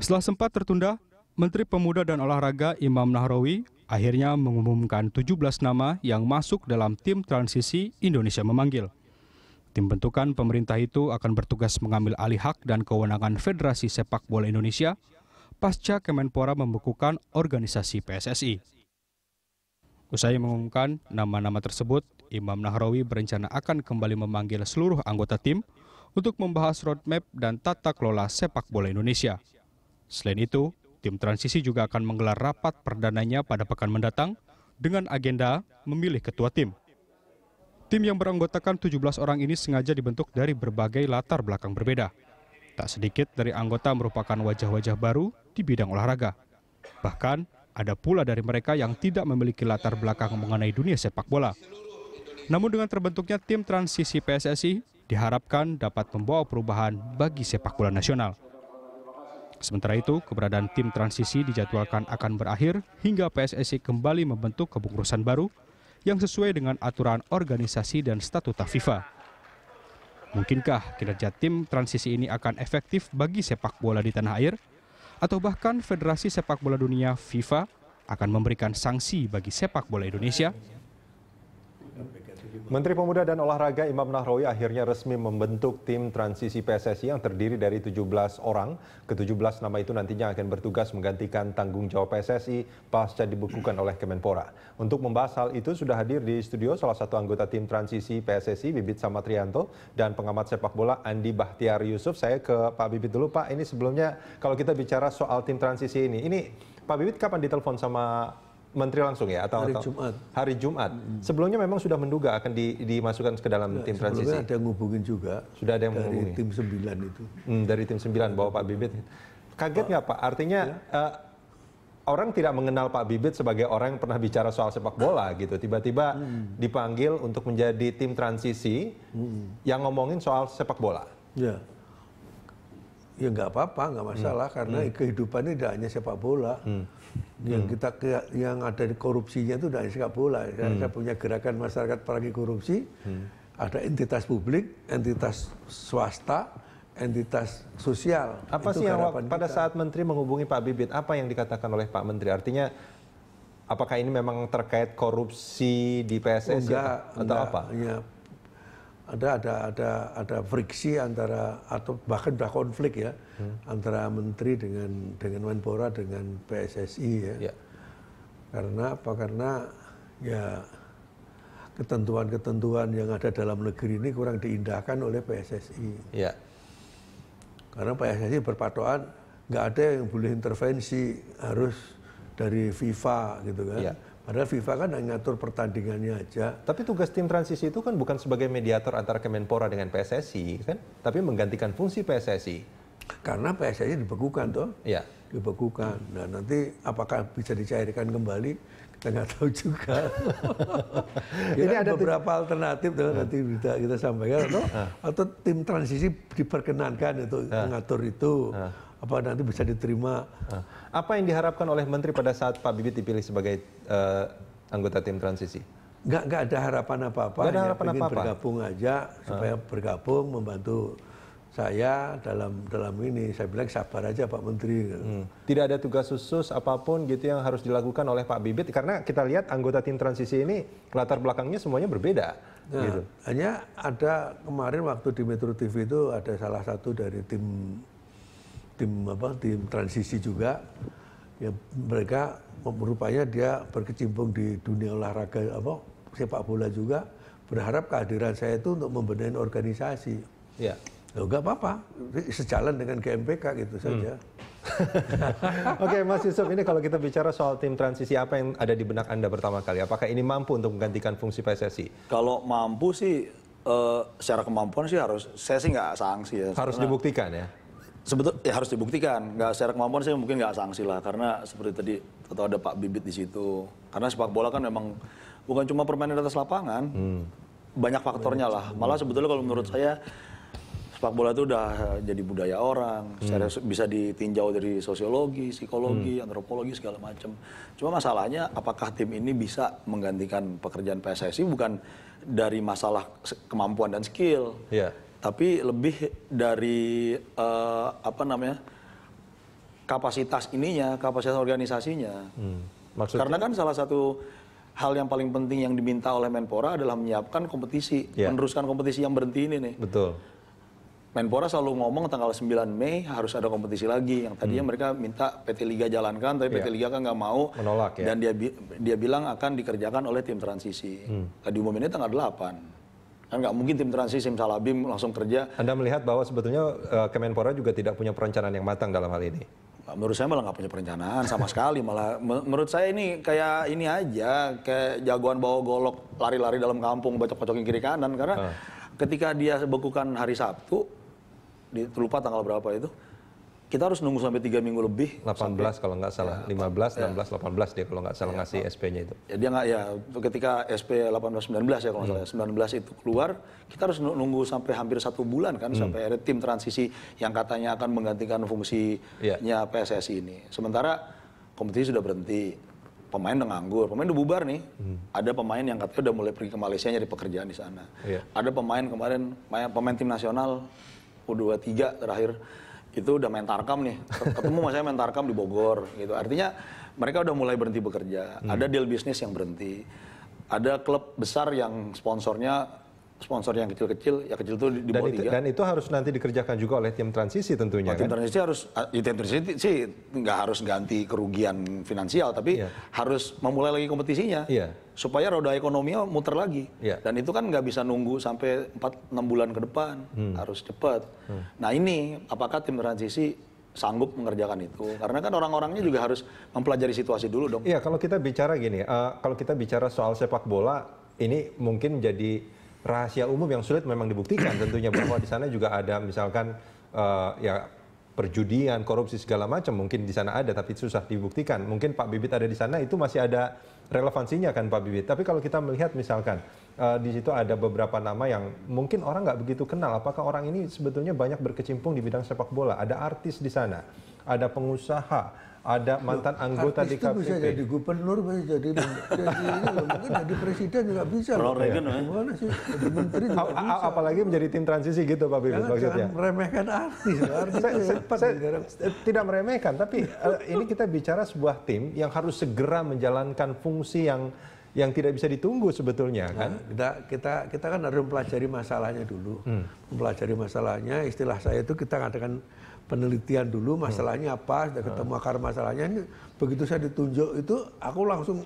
Setelah sempat tertunda, Menteri Pemuda dan Olahraga Imam Nahrawi akhirnya mengumumkan 17 nama yang masuk dalam tim transisi Indonesia Memanggil. Tim bentukan pemerintah itu akan bertugas mengambil alih hak dan kewenangan Federasi Sepak Bola Indonesia pasca Kemenpora membekukan organisasi PSSI. Usai mengumumkan nama-nama tersebut, Imam Nahrawi berencana akan kembali memanggil seluruh anggota tim untuk membahas roadmap dan tata kelola sepak bola Indonesia. Selain itu, tim transisi juga akan menggelar rapat perdananya pada pekan mendatang dengan agenda memilih ketua tim. Tim yang beranggotakan 17 orang ini sengaja dibentuk dari berbagai latar belakang berbeda. Tak sedikit dari anggota merupakan wajah-wajah baru di bidang olahraga. Bahkan, ada pula dari mereka yang tidak memiliki latar belakang mengenai dunia sepak bola. Namun dengan terbentuknya tim transisi PSSI, diharapkan dapat membawa perubahan bagi sepak bola nasional. Sementara itu, keberadaan tim transisi dijadwalkan akan berakhir hingga PSSI kembali membentuk kepengurusan baru yang sesuai dengan aturan organisasi dan statuta FIFA. Mungkinkah kinerja tim transisi ini akan efektif bagi sepak bola di tanah air? Atau bahkan Federasi Sepak Bola Dunia FIFA akan memberikan sanksi bagi sepak bola Indonesia? Menteri Pemuda dan Olahraga Imam Nahrawi akhirnya resmi membentuk tim transisi PSSI yang terdiri dari 17 orang. Ke-17 nama itu nantinya akan bertugas menggantikan tanggung jawab PSSI pasca dibekukan oleh Kemenpora. Untuk membahas hal itu sudah hadir di studio salah satu anggota tim transisi PSSI, Bibit Samatrianto, dan pengamat sepak bola Andi Bahtiar Yusuf. Saya ke Pak Bibit dulu, Pak. Ini sebelumnya kalau kita bicara soal tim transisi ini Pak Bibit kapan ditelepon sama Menteri langsung ya atau hari Jumat. Sebelumnya memang sudah menduga akan dimasukkan ke dalam tim transisi. Sebelumnya ada yang ngubungin juga. Sudah ada yang dari menghubungi. Tim 9 itu. Dari tim 9 bawa Pak Bibit. Kaget nggak Pak? Artinya orang tidak mengenal Pak Bibit sebagai orang yang pernah bicara soal sepak bola gitu. Tiba-tiba dipanggil untuk menjadi tim transisi yang ngomongin soal sepak bola. Ya. Ya nggak apa-apa, nggak masalah karena kehidupan ini tidak hanya sepak bola. Yang ada di korupsinya itu tidak hanya sepak bola. Saya punya gerakan masyarakat perangi korupsi, ada entitas publik, entitas swasta, entitas sosial. Apa sih yang pada saat Menteri menghubungi Pak Bibit, apa yang dikatakan oleh Pak Menteri? Artinya apakah ini memang terkait korupsi di PSSI atau apa? Ya, ada friksi antara atau bahkan sudah konflik ya antara menteri dengan Menpora dengan PSSI ya. Karena apa? Karena ya ketentuan-ketentuan yang ada dalam negeri ini kurang diindahkan oleh PSSI. Ya. Karena PSSI berpatokan nggak ada yang boleh intervensi, harus dari FIFA gitu kan. Ya. Padahal FIFA kan hanya ngatur pertandingannya aja. Tapi tugas tim transisi itu kan bukan sebagai mediator antara Kemenpora dengan PSSI kan, tapi menggantikan fungsi PSSI. Karena PSSI dibekukan toh. Iya. Dibekukan. Nah nanti apakah bisa dicairkan kembali kita nggak tahu juga. Ini ada beberapa alternatif tuh nanti kita sampaikan atau tim transisi diperkenankan untuk mengatur itu. Apa nanti bisa diterima. Apa yang diharapkan oleh Menteri pada saat Pak Bibit dipilih sebagai anggota tim transisi? Nggak ada harapan apa-apa. Nggak ada harapan apa-apa. Bergabung aja supaya bergabung membantu saya dalam ini. Saya bilang sabar aja Pak Menteri. Tidak ada tugas khusus apapun gitu yang harus dilakukan oleh Pak Bibit karena kita lihat anggota tim transisi ini latar belakangnya semuanya berbeda. Nah, gitu. Hanya ada kemarin waktu di Metro TV itu ada salah satu dari tim transisi juga ya, mereka rupanya dia berkecimpung di dunia olahraga sepak bola juga, berharap kehadiran saya itu untuk membenahi organisasi. Ya. Enggak apa-apa, sejalan dengan GMPK gitu saja. Oke, Mas Yusuf, ini kalau kita bicara soal tim transisi, apa yang ada di benak Anda pertama kali? Apakah ini mampu untuk menggantikan fungsi PSSI? Kalau mampu sih, secara kemampuan sih saya sih nggak sanksi ya. Harus dibuktikan ya? Sebetulnya ya harus dibuktikan, nggak secara kemampuan saya mungkin nggak sanksi lah, karena seperti tadi atau ada Pak Bibit di situ. Karena sepak bola kan memang bukan cuma permainan di atas lapangan, banyak faktornya lah. Malah sebetulnya kalau menurut saya sepak bola itu udah jadi budaya orang, bisa ditinjau dari sosiologi, psikologi, antropologi segala macam. Cuma masalahnya apakah tim ini bisa menggantikan pekerjaan PSSI bukan dari masalah kemampuan dan skill, tapi lebih dari kapasitas organisasinya. Maksudnya? Karena kan salah satu hal yang paling penting yang diminta oleh Menpora adalah menyiapkan kompetisi, meneruskan kompetisi yang berhenti ini nih. Betul. Menpora selalu ngomong tanggal 9 Mei harus ada kompetisi lagi. Yang tadinya mereka minta PT Liga jalankan, tapi PT Liga kan nggak mau. Menolak ya. Dan dia bilang akan dikerjakan oleh tim transisi. Diumuminnya tanggal 8. Kan nggak mungkin tim transisi, Sim Salabim langsung kerja. Anda melihat bahwa sebetulnya Kemenpora juga tidak punya perencanaan yang matang dalam hal ini? Menurut saya malah nggak punya perencanaan sama sekali. Malah menurut saya ini kayak ini aja, kayak jagoan bawa golok lari-lari dalam kampung, bacok-bacokin kiri kanan. Karena ketika dia bekukan hari Sabtu, lupa tanggal berapa itu, kita harus nunggu sampai 3 minggu lebih. 18 kalau nggak salah, 15, 16, 18 dia kalau nggak salah ngasih SP-nya itu. Ya dia nggak, ketika SP 18-19 ya kalau nggak salah, 19 itu keluar, kita harus nunggu sampai hampir 1 bulan kan, sampai ada tim transisi yang katanya akan menggantikan fungsinya PSSI ini. Sementara kompetisi sudah berhenti, pemain udah nganggur, pemain udah bubar nih. Ada pemain yang katanya udah mulai pergi ke Malaysia nyari pekerjaan di sana. Ada pemain kemarin, pemain tim nasional U23 terakhir itu udah main tarkam nih, ketemu saya main tarkam di Bogor gitu. Artinya mereka udah mulai berhenti bekerja. Ada deal bisnis yang berhenti, ada klub besar yang sponsor yang kecil-kecil, ya kecil itu di bawah 3. Dan itu harus nanti dikerjakan juga oleh tim transisi tentunya. Tim transisi harus, tim transisi sih nggak harus ganti kerugian finansial, tapi harus memulai lagi kompetisinya, supaya roda ekonominya muter lagi. Dan itu kan nggak bisa nunggu sampai 4-6 bulan ke depan, harus cepat. Nah ini, apakah tim transisi sanggup mengerjakan itu? Karena kan orang-orangnya juga harus mempelajari situasi dulu dong. Iya, kalau kita bicara gini, kalau kita bicara soal sepak bola, ini mungkin menjadi rahasia umum yang sulit memang dibuktikan tentunya, bahwa di sana juga ada misalkan ya perjudian, korupsi segala macam, mungkin di sana ada tapi susah dibuktikan. Mungkin Pak Bibit ada di sana itu masih ada relevansinya kan Pak Bibit. Tapi kalau kita melihat misalkan di situ ada beberapa nama yang mungkin orang nggak begitu kenal, apakah orang ini sebetulnya banyak berkecimpung di bidang sepak bola. Ada artis di sana, ada pengusaha, ada mantan anggota di KPP. Artis itu bisa jadi gubernur, bisa jadi mungkin jadi presiden juga bisa. Gimana sih? Jadi menteri juga bisa. Apalagi menjadi tim transisi gitu Pak Bibit maksudnya. Jangan meremehkan artis. Saya tidak meremehkan, tapi ini kita bicara sebuah tim yang harus segera menjalankan fungsi yang tidak bisa ditunggu sebetulnya kan. Kita kan harus mempelajari masalahnya dulu. Mempelajari masalahnya, istilah saya itu kita ngadakan penelitian dulu masalahnya apa, sudah ketemu akar masalahnya. Ini begitu saya ditunjuk itu aku langsung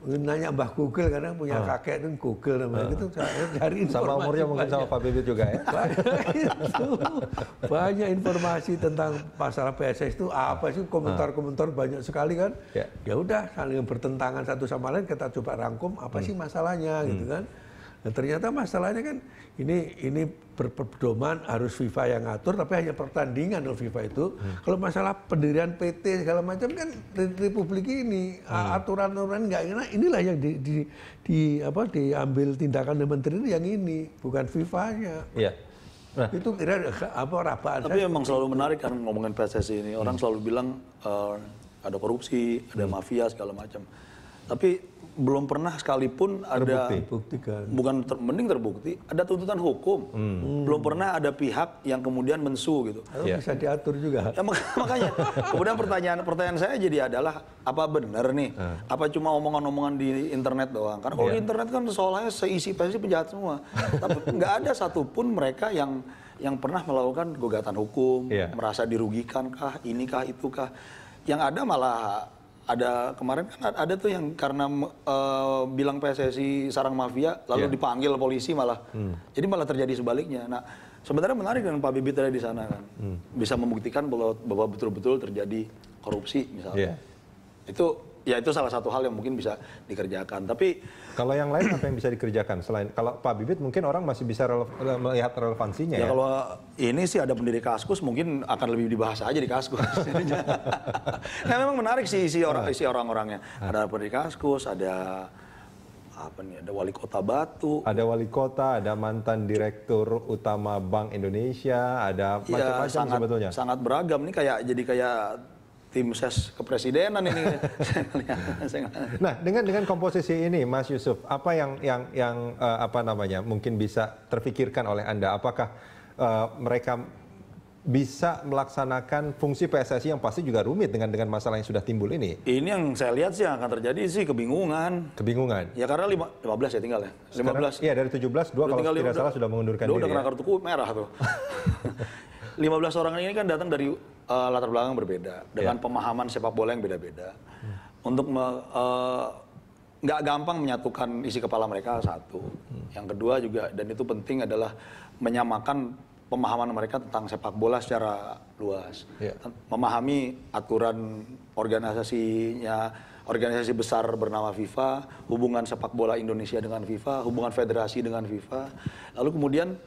nanya Mbah Google, karena punya kakek itu Google namanya, gitu saya cari informasi. Sama umurnya mungkin sama Pak Bibit juga ya. Banyak informasi tentang masalah PSS itu apa sih, komentar-komentar banyak sekali kan. Ya udah saling bertentangan satu sama lain, kita coba rangkum apa sih masalahnya gitu kan. Dan ternyata masalahnya kan ini berpedoman harus FIFA yang ngatur, tapi hanya pertandingan loh FIFA itu. Kalau masalah pendirian PT segala macam kan Republik ini aturan-aturan nggak enak, inilah yang diambil tindakan dari menteri yang ini, bukan FIFA-nya. Iya. Nah, itu kira rabaan. Tapi memang selalu menarik kan ngomongin PSSI ini. Orang selalu bilang ada korupsi, ada mafia segala macam. Tapi belum pernah sekalipun ada mending terbukti, ada tuntutan hukum. Belum pernah ada pihak yang kemudian mensu gitu. Bisa diatur juga. Ya, makanya kemudian pertanyaan saya jadi adalah apa benar nih? Apa cuma omongan-omongan di internet doang? Karena kalau di internet kan seolahnya seisi PSSI penjahat semua. Tapi nggak ada satupun mereka yang pernah melakukan gugatan hukum, merasa dirugikan kah, inikah, itukah. Yang ada malah ada kemarin kan ada tuh yang karena bilang PSSI sarang mafia lalu dipanggil polisi malah. Jadi malah terjadi sebaliknya. Nah, sebenarnya menarik dengan Pak Bibit ada di sana kan. Bisa membuktikan bahwa betul-betul terjadi korupsi misalnya. Itu salah satu hal yang mungkin bisa dikerjakan. Tapi kalau yang lain apa yang bisa dikerjakan selain kalau Pak Bibit, mungkin orang masih bisa melihat relevansinya ya. Kalau ini sih ada pendiri Kaskus, mungkin akan lebih dibahas aja di Kaskus. Nah memang menarik sih isi orang-orangnya. Ada pendiri Kaskus, ada apa nih, ada wali kota Batu. Ada wali kota, ada mantan direktur utama Bank Indonesia, ada macam-macam sebetulnya. Sangat beragam nih, jadi kayak tim ses kepresidenan ini. Nah, dengan komposisi ini, Mas Yusuf, apa yang apa namanya mungkin bisa terfikirkan oleh Anda? Apakah mereka bisa melaksanakan fungsi PSSI yang pasti juga rumit dengan masalah yang sudah timbul ini? Ini yang saya lihat sih yang akan terjadi sih kebingungan. Kebingungan? Ya karena 15 ya tinggal ya. 15. Iya, dari 17, 2 kalau tidak salah sudah mengundurkan diri. Udah kena kartu merah tuh. 15 orang ini kan datang dari latar belakang berbeda, dengan pemahaman sepak bola yang beda-beda. Untuk nggak gampang menyatukan isi kepala mereka satu. Yang kedua juga, dan itu penting, adalah menyamakan pemahaman mereka tentang sepak bola secara luas. Memahami aturan organisasi besar bernama FIFA, hubungan sepak bola Indonesia dengan FIFA, hubungan federasi dengan FIFA, lalu kemudian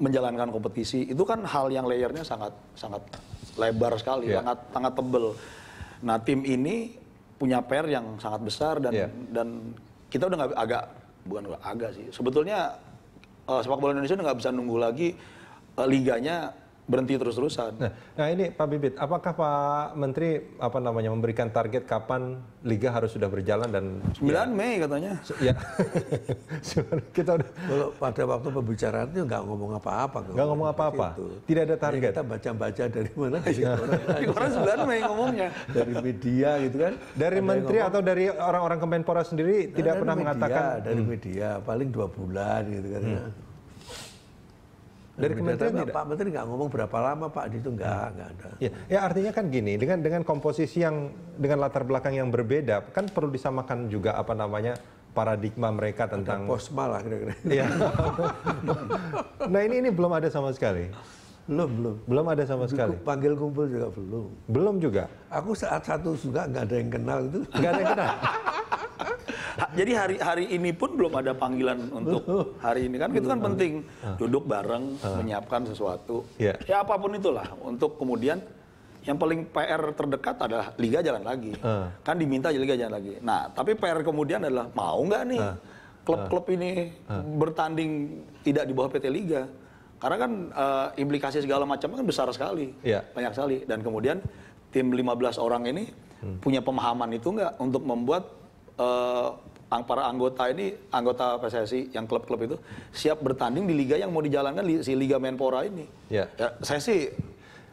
menjalankan kompetisi. Itu kan hal yang layernya sangat lebar sekali, sangat tebel. Nah, tim ini punya PR yang sangat besar dan kita udah bukan agak sih. Sebetulnya sepak bola Indonesia udah nggak bisa nunggu lagi liganya berhenti terus-terusan. Nah ini Pak Bibit, apakah Pak Menteri memberikan target kapan liga harus sudah berjalan dan 9 Mei katanya. Ya. Kita udah kalau pada waktu pembicaraan itu nggak ngomong apa-apa. Nggak ngomong apa-apa. Tidak ada target. Kita baca-baca dari mana? Dari orang 9 Mei ngomongnya. Dari media gitu kan. Dari menteri atau dari orang-orang Kemenpora sendiri tidak pernah mengatakan. Dari media paling 2 bulan gitu kan. Dari kementerian tidak? Pak Menteri nggak ngomong berapa lama Pak, itu nggak ada. Ya artinya kan gini, dengan komposisi yang dengan latar belakang yang berbeda, kan perlu disamakan juga paradigma mereka tentang posma lah kira-kira. Iya. Nah ini belum ada sama sekali. Belum ada sama sekali. Panggil kumpul juga belum. Belum juga. Aku saat satu juga nggak ada yang kenal itu. Nggak ada yang kenal. Jadi hari ini pun belum ada panggilan untuk hari ini kan, itu kan penting, duduk bareng menyiapkan sesuatu, ya apapun itulah, untuk kemudian yang paling PR terdekat adalah liga jalan lagi, kan diminta liga jalan lagi. Nah tapi PR kemudian adalah mau nggak nih klub-klub ini bertanding tidak di bawah PT Liga, karena kan implikasi segala macam kan besar sekali, banyak sekali, dan kemudian tim 15 orang ini punya pemahaman itu nggak untuk membuat para anggota PSSI yang klub-klub itu siap bertanding di liga yang mau dijalankan si Liga Menpora ini. Ya, saya sih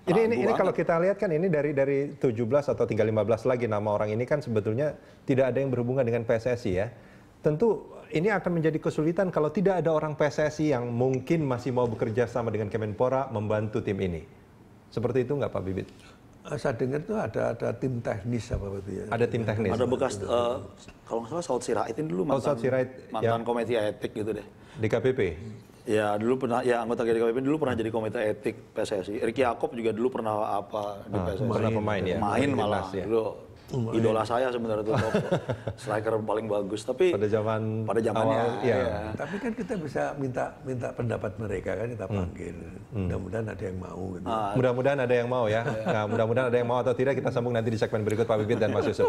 ini kalau kita lihat kan ini dari 17 atau tinggal 15 lagi nama orang ini kan sebetulnya tidak ada yang berhubungan dengan PSSI ya. Tentu ini akan menjadi kesulitan kalau tidak ada orang PSSI yang mungkin masih mau bekerja sama dengan Kemenpora membantu tim ini. Seperti itu nggak Pak Bibit? Saya dengar itu ada tim teknis apa itu ya. Ada tim teknis. Ada bekas kalau nggak salah Saud Sirait ini dulu mantan komite etik gitu deh. DKPP. Ya dulu pernah, ya anggota DKPP dulu pernah jadi komite etik PSSI. Ricky Yaakob juga dulu pernah di PSSI. Pernah pemain ya. Main malah ya. Dulu idola saya sebenarnya itu striker paling bagus, tapi pada zamannya awal, ya. Tapi kan kita bisa minta pendapat mereka kan, kita panggil. Mudah-mudahan ada yang mau gitu. Mudah-mudahan ada yang mau ya. Nah, mudah-mudahan ada yang mau atau tidak kita sambung nanti di segmen berikut Pak Bibit dan Mas Yusuf.